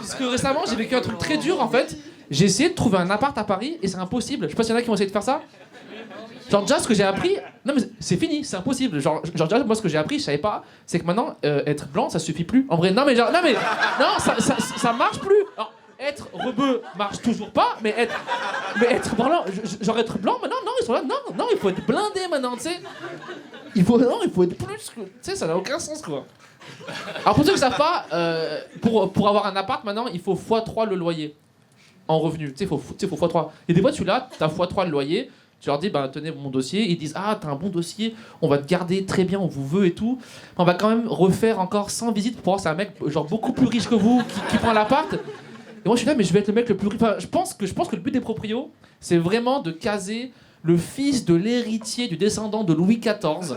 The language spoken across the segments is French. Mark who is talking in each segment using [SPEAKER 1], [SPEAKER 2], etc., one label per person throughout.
[SPEAKER 1] Parce que récemment, j'ai vécu un truc très dur en fait. J'ai essayé de trouver un appart à Paris et c'est impossible. Je sais pas s'il y en a qui ont essayé de faire ça. Genre déjà ce que j'ai appris, non mais c'est fini, c'est impossible. Genre déjà moi ce que j'ai appris, je savais pas, c'est que maintenant être blanc ça suffit plus. En vrai non mais genre non ça marche plus. Alors, être rebeu marche toujours pas, mais être blanc, genre être blanc maintenant non ils sont là non il faut être blindé maintenant tu sais. Il faut être plus tu sais ça n'a aucun sens quoi. Alors pour ceux qui savent pas, pour avoir un appart maintenant il faut x3 le loyer en revenu. Tu sais faut x3. Et des fois tu l'as, t'as x3 le loyer. Tu leur dis, bah tenez mon dossier, ils disent, ah t'as un bon dossier, on va te garder très bien, on vous veut et tout. On va quand même refaire encore 100 visites pour voir si c'est un mec genre beaucoup plus riche que vous qui prend l'appart. Et moi je suis là, mais je vais être le mec le plus riche. Enfin, je pense que le but des proprios, c'est vraiment de caser le fils de l'héritier du descendant de Louis XIV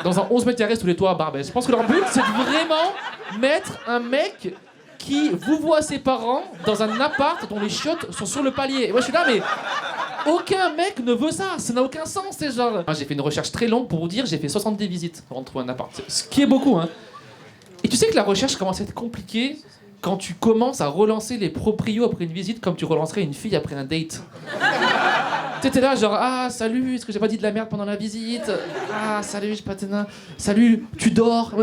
[SPEAKER 1] dans un 11 mètres carrés sous les toits à Barbès. Je pense que leur but, c'est de vraiment mettre un mec qui vous voit ses parents dans un appart dont les chiottes sont sur le palier. Et moi je suis là, mais aucun mec ne veut ça n'a aucun sens, c'est genre. J'ai fait une recherche très longue pour vous dire, j'ai fait 70 visites avant de trouver un appart, ce qui est beaucoup, hein. Et tu sais que la recherche commence à être compliquée quand tu commences à relancer les proprios après une visite comme tu relancerais une fille après un date. T'étais là genre, ah salut, est-ce que j'ai pas dit de la merde pendant la visite? Ah salut, j'ai pas de... Salut, tu dors?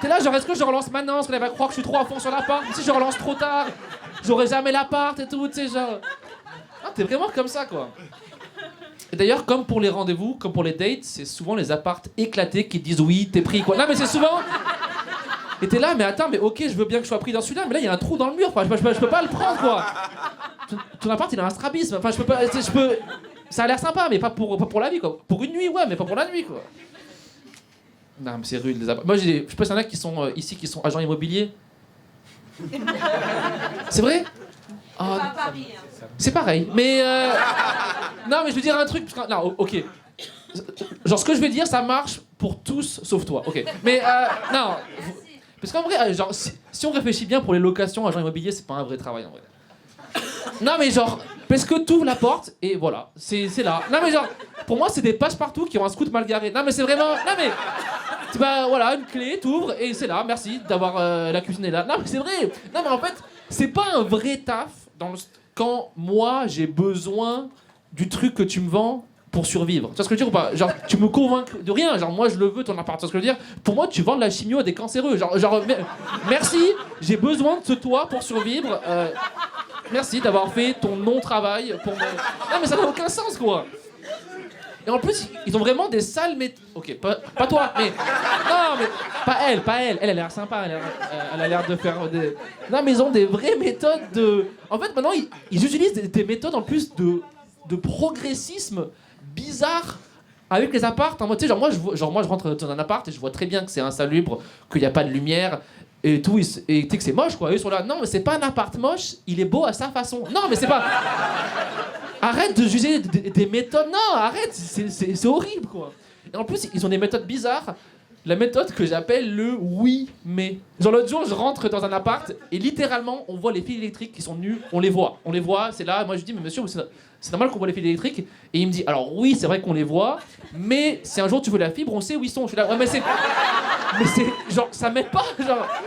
[SPEAKER 1] T'es là genre, est-ce que je relance maintenant? Est-ce qu'elle va croire que je suis trop à fond sur l'appart? Si je relance trop tard, j'aurai jamais l'appart et tout, tu sais genre... Ah, t'es vraiment comme ça, quoi. Et d'ailleurs, comme pour les rendez-vous, comme pour les dates, c'est souvent les apparts éclatés qui disent oui, t'es pris, quoi. Non, mais c'est souvent... Et t'es là, mais attends, mais ok, je veux bien que je sois pris dans celui-là, mais là, il y a un trou dans le mur, enfin, je peux pas le prendre, quoi. Ton appart, il a un strabisme, enfin, je peux pas... Ça a l'air sympa, mais pas pour la vie, quoi. Pour une nuit, ouais, mais pas pour la nuit, quoi. Non, mais c'est rude, les apparts. Moi, je sais pas s'il y en a qui sont ici, qui sont agents immobiliers. C'est vrai? Oh, c'est pareil, mais non, mais je veux dire un truc. Non, ok. Genre, ce que je vais dire, ça marche pour tous sauf toi, ok. Mais non. Parce qu'en vrai, genre, si on réfléchit bien pour les locations, agents immobiliers, c'est pas un vrai travail en vrai. Non, mais genre, parce que t'ouvres la porte et voilà, c'est là. Non, mais genre, pour moi, c'est des passe-partout qui ont un scout mal garé. Non, mais c'est vraiment. Non, mais. Bah voilà, une clé, t'ouvres et c'est là, merci d'avoir la cuisine est là. Non, mais c'est vrai. Non, mais en fait, c'est pas un vrai taf quand moi j'ai besoin du truc que tu me vends pour survivre. Tu vois ce que je veux dire ou pas? Genre, tu me convaincs de rien. Genre, moi je le veux ton appart. Tu vois ce que je veux dire? Pour moi, tu vends de la chimio à des cancéreux. Genre merci, j'ai besoin de ce toit pour survivre. Merci d'avoir fait ton non-travail pour me. Non, mais ça n'a aucun sens, quoi. Et en plus, ils ont vraiment des sales méthodes. Ok, pas toi, mais. Non, mais. Pas elle. Elle a l'air sympa, elle a l'air de faire des. Non, mais ils ont des vraies méthodes de. En fait, maintenant, ils utilisent des méthodes en plus de progressisme bizarre avec les apparts. En mode, tu sais, moi, je rentre dans un appart et je vois très bien que c'est insalubre, qu'il n'y a pas de lumière et tout. Et tu sais que c'est moche, quoi. Eux sont là. Non, mais c'est pas un appart moche, il est beau à sa façon. Non, mais c'est pas. Arrête de juger des méthodes. Non, arrête, c'est horrible, quoi. Et en plus, ils ont des méthodes bizarres. La méthode que j'appelle le oui, mais. Genre l'autre jour, je rentre dans un appart et littéralement, on voit les fils électriques qui sont nus. On les voit, c'est là. Moi, je dis, mais monsieur, c'est normal qu'on voit les fils électriques. Et il me dit, alors oui, c'est vrai qu'on les voit, mais si un jour tu veux la fibre, on sait où ils sont. Je suis là, ouais, mais c'est. Mais c'est. Genre, ça m'aide pas, genre.